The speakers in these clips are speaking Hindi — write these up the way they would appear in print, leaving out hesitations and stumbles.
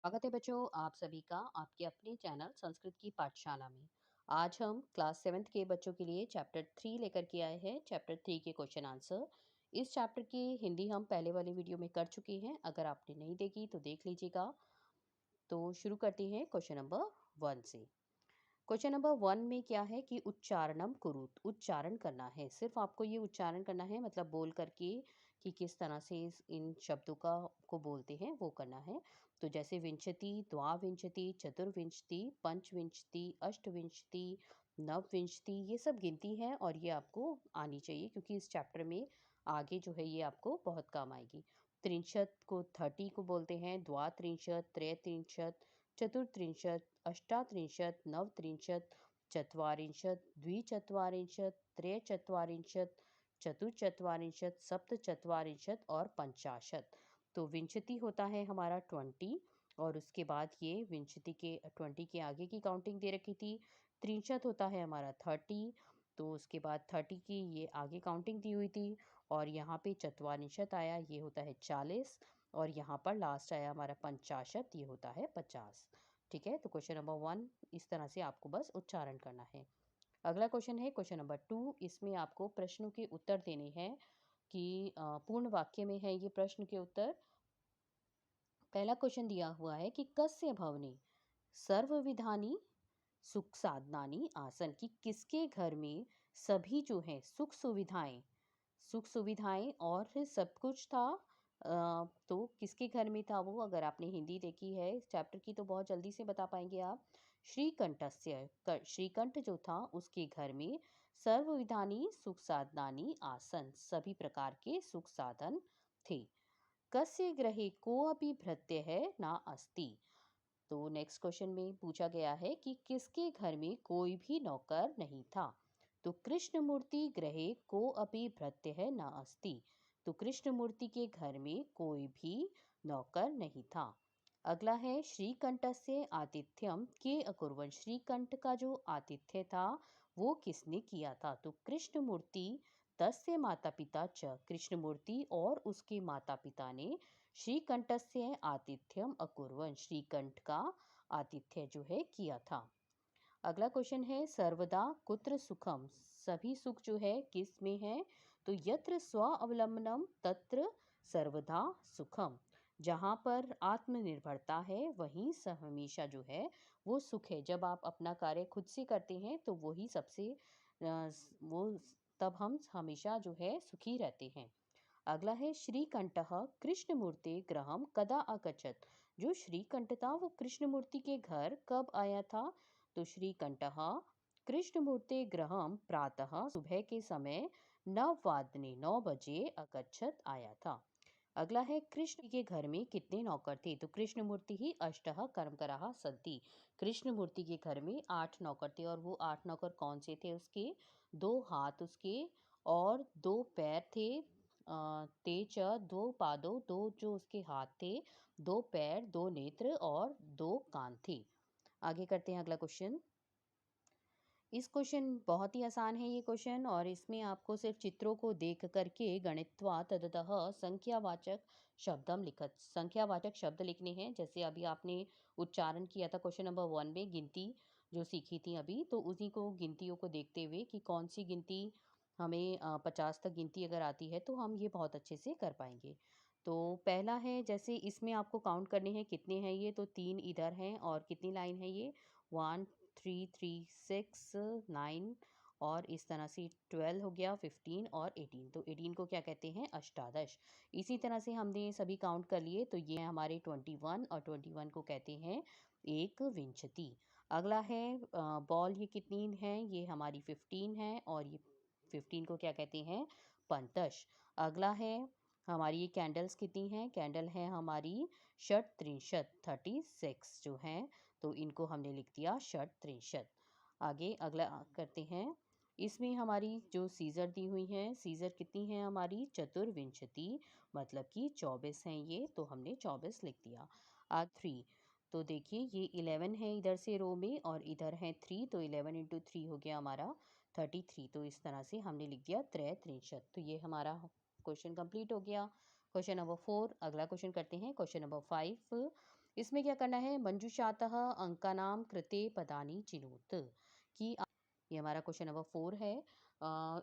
स्वागत है बच्चों आप सभी का आपके अपने चैनल संस्कृत की पाठशाला में। आज हम क्लास 7th के बच्चों के लिए चैप्टर 3 लेकर के आए हैं। चैप्टर 3 के क्वेश्चन आंसर। इस चैप्टर की हिंदी हम पहले वाली वीडियो में कर चुके हैं। अगर आपने नहीं देखी तो देख लीजिएगा। तो शुरू करते हैं क्वेश्चन नंबर 1 से। क्वेश्चन नंबर 1 में क्या है कि उच्चारणम कुरुत, उच्चारण करना है। सिर्फ आपको ये उच्चारण करना है, मतलब बोल करके कि किस तरह से इन शब्दों का को बोलते हैं वो करना है। तो जैसे विंशति, द्वाविंशति, चतुर्विंशति, पंचविंशति, अष्टविंशति, नवविंशति, ये सब गिनती है और ये आपको आनी चाहिए क्योंकि इस चैप्टर में आगे जो है ये आपको बहुत काम आएगी। त्रिंशत को 30 को बोलते हैं, द्वात्रिंशत, त्रैत्रिंशत, चतुर्त्रिंशत, अष्टात्रिंशत, नवत्रिंशत, चत्वारिंशत, द्विचत्वारिंशत, त्रयचत्वारिंशत, चतुश्चत्वारिंशत, सप्तचत्वारिंशत और पंचाशत। तो विंशति होता है हमारा 20 और उसके बाद ये विंशति के 20 के आगे की काउंटिंग दे रखी थी। त्रिंशत होता है हमारा 30, तो उसके बाद 30 की ये आगे काउंटिंग दी हुई थी और यहाँ पे चत्वारिंशत आया, ये होता है 40 और यहाँ पर लास्ट आया हमारा पंचाशत, ये होता है 50। ठीक है, तो क्वेश्चन नंबर 1 इस तरह से आपको बस उच्चारण करना है। अगला क्वेश्चन है क्वेश्चन नंबर 2। इसमें आपको प्रश्नों के उत्तर देने हैं कि पूर्ण वाक्य में है ये प्रश्न के उत्तर। पहला क्वेश्चन दिया हुआ है कि कस्य भवने सर्वविधानि सुख साधनानि आसन, कि किसके घर में सभी जो है सुख सुविधाएं और सब कुछ था। तो किसके घर में था वो, अगर आपने हिंदी देखी है इस चैप्टर की तो बहुत जल्दी से बता पाएंगे आप। श्रीकंठ जो था उसके घर में सर्वविधानी सुख साधनानी आसन, सभी प्रकार के सुख साधन थे। कस्य ग्रहे कोऽपि भृत्य है ना अस्ति। तो नेक्स्ट क्वेश्चन में पूछा गया है कि किसके घर में कोई भी नौकर नहीं था। तो कृष्णमूर्ति ग्रहे को अपि भृत्य है न अस्ति। तो कृष्णमूर्ति के घर में कोई भी नौकर नहीं था। अगला है श्रीकंठस्य आतिथ्यम के अकुर्वन्, श्रीकंठ का जो आतिथ्य था वो किसने किया था। तो कृष्णमूर्ति तस्य माता पिता च, कृष्णमूर्ति और उसके माता पिता ने श्रीकंठस्य आतिथ्यम अकुर्वन्, श्रीकंठ का आतिथ्य जो है किया था। अगला क्वेश्चन है सर्वदा कुत्र सुखम, सभी सुख जो है किस में है। तो यत्र स्व अवलंबनम तत्र सर्वदा सुखम, जहाँ पर आत्मनिर्भरता है वहीं हमेशा जो है वो सुख है। जब आप अपना कार्य खुद से करते हैं तो वही सबसे वो तब हम हमेशा जो है सुखी रहते हैं। अगला है श्रीकंठः कृष्णमूर्ति गृहम कदा अगच्छत्, जो श्रीकंठ था वो कृष्णमूर्ति के घर कब आया था। तो श्रीकंठः कृष्णमूर्ति गृहम प्रातः, सुबह के समय 9 वादने 9 बजे अगच्छत् आया था। अगला है कृष्ण के घर में कितने नौकर थे। तो कृष्णमूर्ति ही अष्टः कर्मकराः सन्ति, कृष्णमूर्ति के घर में 8 नौकर थे और वो 8 नौकर कौन से थे उसके। 2 हाथ उसके और 2 पैर थे। ते च 2 पादों, 2 जो उसके हाथ थे, 2 पैर, 2 नेत्र और 2 कान थे। आगे करते हैं अगला क्वेश्चन। इस क्वेश्चन बहुत ही आसान है ये क्वेश्चन और इसमें आपको सिर्फ चित्रों को देख करके गणित्वा तदतः संख्यावाचक शब्दम लिखत, संख्यावाचक शब्द लिखने हैं। जैसे अभी आपने उच्चारण किया था क्वेश्चन नंबर 1 में, गिनती जो सीखी थी अभी, तो उसी को गिनतियों को देखते हुए कि कौन सी गिनती हमें 50 तक गिनती अगर आती है तो हम ये बहुत अच्छे से कर पाएंगे। तो पहला है, जैसे इसमें आपको काउंट करने हैं कितने हैं ये, तो 3 इधर हैं और कितनी लाइन है ये 1 3 3 6 9 और इस तरह से 12 हो गया, 15 और 18। तो 18 को क्या कहते हैं, अष्टादश। इसी तरह से हमने सभी काउंट कर लिए तो ये हमारे 21 और 21 को कहते हैं एक विंशति। अगला है बॉल, ये कितनी है, ये हमारी 15 है और ये 15 को क्या कहते हैं, पंचदश। अगला है हमारी ये कैंडल्स कितनी हैं, कैंडल है हमारी षट्त्रिंशत 36 जो हैं, तो इनको हमने लिख दिया षट्त्रिंशत। आगे अगला करते हैं। इसमें हमारी जो सीज़र दी हुई हैं, सीज़र कितनी है हमारी चतुर्विंशति, मतलब कि 24 हैं ये, तो हमने 24 लिख दिया। 3, तो देखिए ये 11 है इधर से रो में और इधर है 3, तो 11 इंटू 3 हो गया हमारा 33। तो इस तरह से हमने लिख दिया त्रैत्रिंशत। तो ये हमारा क्वेश्चन कंप्लीट हो गया। क्वेश्चन नंबर 4 अगला क्वेश्चन करते हैं। क्वेश्चन नंबर 5, इसमें क्या करना है, मंजुषातः अंकानां कृते पदानि चिनोत, कि ये हमारा क्वेश्चन नंबर 4 है।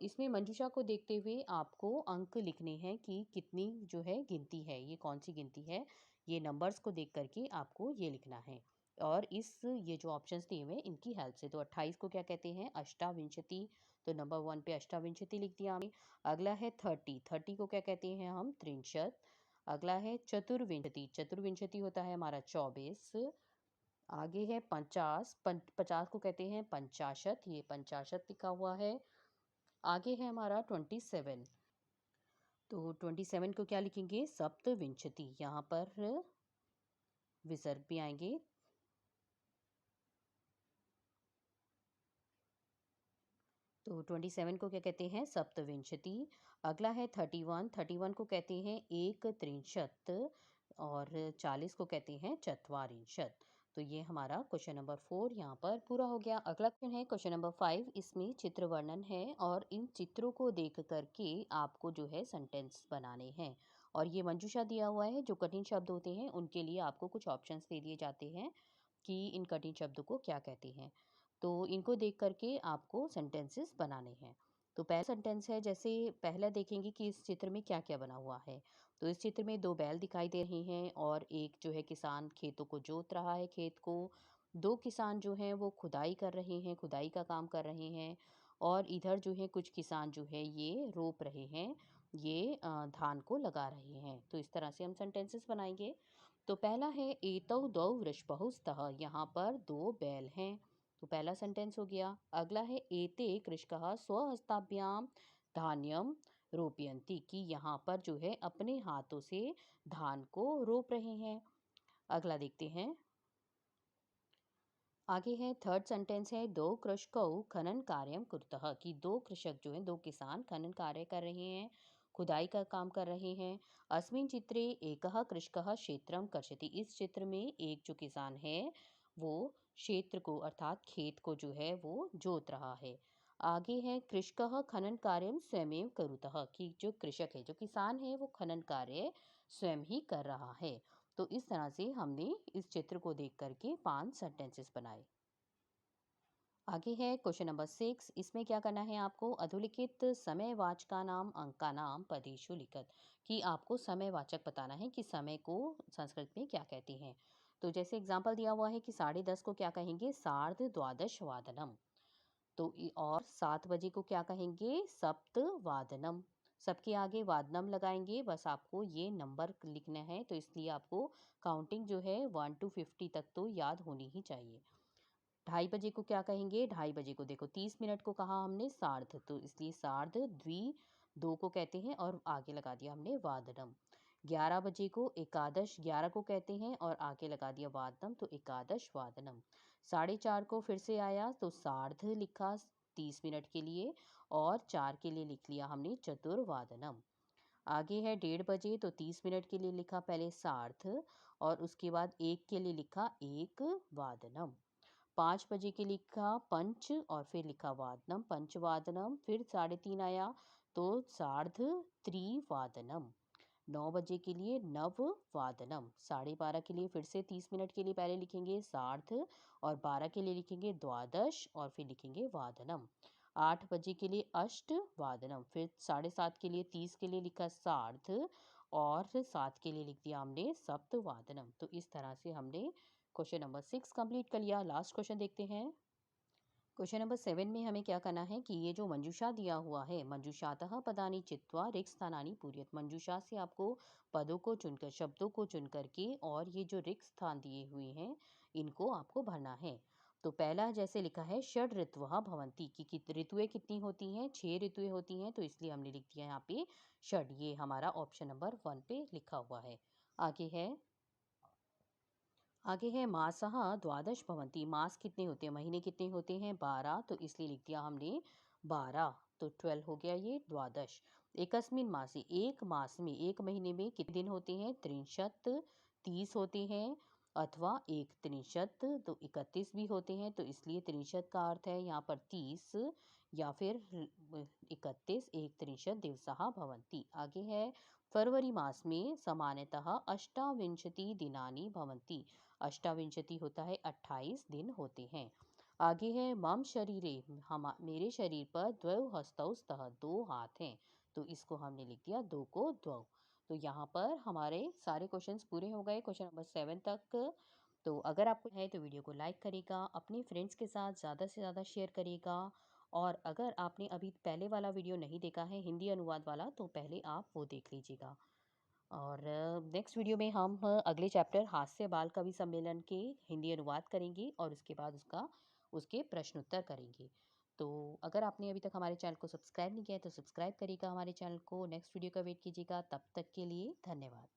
इसमें मंजुषा को देखते हुए आपको अंक लिखने हैं कि कितनी जो है गिनती है, ये कौन सी गिनती है, ये नंबर्स को देख करके आपको ये लिखना है। और ये जो ऑप्शंस दिए हुए हैं इनकी हेल्प से, तो 28 को क्या कहते हैं, अष्टाविंशति, तो नंबर 1 पे अष्टाविंशति लिख दिया हमने। अगला है 30, 30 को क्या कहते हैं हम, त्रिंशत। अगला है चतुर्विंशति, चतुर्विंशति होता है हमारा 24। आगे है 50, 50 को कहते हैं पंचाशत, ये पंचाशत लिखा हुआ है। आगे है हमारा 27, तो 27 को क्या लिखेंगे, सप्तविंशति, यहाँ पर विसर्ग भी आएंगे। तो 27 को क्या कहते हैं, सप्तविंशति। अगला है 31, 31 को कहते हैं एक त्रिंशत, और 40 को कहते हैं चत्वारिंशत। तो ये हमारा क्वेश्चन नंबर 4 यहाँ पर पूरा हो गया। अगला क्वेश्चन है क्वेश्चन नंबर 5, इसमें चित्र वर्णन है और इन चित्रों को देख करके आपको जो है सेंटेंस बनाने हैं। और ये मंजूषा दिया हुआ है, जो कठिन शब्द होते हैं उनके लिए आपको कुछ ऑप्शंस दे दिए जाते हैं कि इन कठिन शब्दों को क्या कहते हैं। तो इनको देख करके आपको सेंटेंसेस बनाने हैं। तो पहला सेंटेंस है, जैसे पहला देखेंगे कि इस चित्र में क्या क्या बना हुआ है। तो इस चित्र में 2 बैल दिखाई दे रहे हैं और एक जो है किसान खेतों को जोत रहा है, खेत को। 2 किसान जो हैं वो खुदाई कर रहे हैं, खुदाई का काम कर रहे हैं। और इधर जो है कुछ किसान जो है ये रोप रहे हैं, ये धान को लगा रहे हैं। तो इस तरह से हम सेंटेंसेस बनाएंगे। तो पहला है एतौ द्वौ वृषभौ स्तः, यहाँ पर 2 बैल हैं, तो पहला सेंटेंस हो गया। अगला है एते कृषकः स्वहस्ताभ्याम धान्यम रोपयन्ति, कि यहाँ पर जो है अपने हाथों से धान को रोप रहे हैं। अगला देखते हैं, आगे है थर्ड सेंटेंस है, दो कृषकौ खनन कार्यम कुरुतः, कि 2 कृषक जो हैं, 2 किसान खनन कार्य कर रहे हैं, खुदाई का काम कर रहे हैं। अस्मिन् चित्रे एकः कृषकः क्षेत्रम कर्षति, इस चित्र में एक जो किसान है वो क्षेत्र को अर्थात खेत को जो है वो जोत रहा है। आगे है कृषकः खनन कार्यम स्वयमेव कुरुतः, कि जो कृषक है, जो किसान है, वो खनन कार्य स्वयं ही कर रहा है। तो इस तरह से हमने इस चित्र को देख करके 5 सेंटेंसेस बनाए। आगे है क्वेश्चन नंबर 6, इसमें क्या करना है आपको, अधोलिखित समयवाचका नाम अंका नाम पदेषु लिखत, कि आपको समयवाचक बताना है कि समय को संस्कृत में क्या कहते हैं। तो जैसे एग्जांपल दिया हुआ है कि 10:30 को क्या कहेंगे, सार्ध द्वादश वादनम। तो और 7 बजे को क्या कहेंगे, सप्त वादनम। सबके आगे वादनम लगाएंगे, बस आपको ये नंबर लिखना है, तो इसलिए आपको काउंटिंग जो है 1 to 50 तक तो याद होनी ही चाहिए। 2:30 को क्या कहेंगे, 2:30 को देखो 30 मिनट को कहा हमने सार्ध, तो इसलिए सार्ध द्वि 2 को कहते हैं और आगे लगा दिया हमने वादनम। 11 बजे को एकादश 11 को कहते हैं और आगे लगा दिया वादनम, तो एकादश वादनम। 4:30 को फिर से आया तो सार्ध लिखा 30 मिनट के लिए, और 4 के लिए लिख लिया हमने चतुर्वादनम। आगे है 1:30 तो 30 मिनट के लिए लिखा पहले सार्ध, और उसके बाद 1 के लिए लिखा एक वादनम। 5 बजे के लिखा पंच और फिर लिखा वादनम, पंचवादनम। फिर 3:30 आया तो सार्ध त्रिवादनम। 9 बजे के लिए नव वादनम। 12:30 के लिए फिर से 30 मिनट के लिए पहले लिखेंगे सार्ध, और 12 के लिए लिखेंगे द्वादश और फिर लिखेंगे वादनम। 8 बजे के लिए अष्ट वादनम। फिर 7:30 के लिए 30 के लिए लिखा सार्ध, और 7 के लिए लिख दिया हमने सप्त वादनम। तो इस तरह से हमने क्वेश्चन नंबर 6 कंप्लीट कर लिया। लास्ट क्वेश्चन देखते हैं। क्वेश्चन नंबर 7 में हमें क्या करना है कि ये जो मंजूषा दिया हुआ है, मंजूषातः पदानि चित्वा रिक्त स्थानानि पूरयत, मंजूषा से आपको पदों को चुनकर, शब्दों को चुन करके, और ये जो रिक्त स्थान दिए हुए हैं इनको आपको भरना है। तो पहला जैसे लिखा है षड ऋतवः भवन्ति, कि ऋतुएं कितनी होती हैं, 6 ऋतुएं होती हैं, तो इसलिए हमने लिख दिया यहाँ पे षड, ये हमारा ऑप्शन नंबर 1 पे लिखा हुआ है। आगे है मासः द्वादश भवन्ति, मास कितने होते हैं, महीने कितने होते हैं, 12, तो इसलिए लिख दिया हमने 12, तो 12 हो गया ये द्वादश। एकस्मिन् मासे, एक मास में, एक महीने में कितने दिन होते हैं, त्रिंशत 30 होते हैं। अथवा एक त्रिशत, तो 31 भी होते हैं, तो इसलिए त्रिशत का अर्थ है यहाँ पर 30 या फिर 31 एक त्रिशत दिवसः भवन्ति। आगे है फरवरी मास में सामान्यतः अष्टाविंशति दिनानि भवन्ति। अष्टाविंशति होता है 28 दिन होते हैं। आगे है मम शरीरे, हम मेरे शरीर पर द्वौ हस्तौ स्तः, दो हाथ हैं, तो इसको हमने लिख दिया दो को द्वौ। तो यहाँ पर हमारे सारे क्वेश्चंस पूरे हो गए, क्वेश्चन नंबर 7 तक। तो अगर आपको है तो वीडियो को लाइक करेगा, अपने फ्रेंड्स के साथ ज़्यादा से ज़्यादा शेयर करेगा। और अगर आपने अभी पहले वाला वीडियो नहीं देखा है हिंदी अनुवाद वाला, तो पहले आप वो देख लीजिएगा। और नेक्स्ट वीडियो में हम अगले चैप्टर हास्य बाल कवि सम्मेलन के हिंदी अनुवाद करेंगे और उसके बाद उसके प्रश्न उत्तर करेंगे। तो अगर आपने अभी तक हमारे चैनल को सब्सक्राइब नहीं किया है तो सब्सक्राइब करिएगा हमारे चैनल को। नेक्स्ट वीडियो का वेट कीजिएगा। तब तक के लिए धन्यवाद।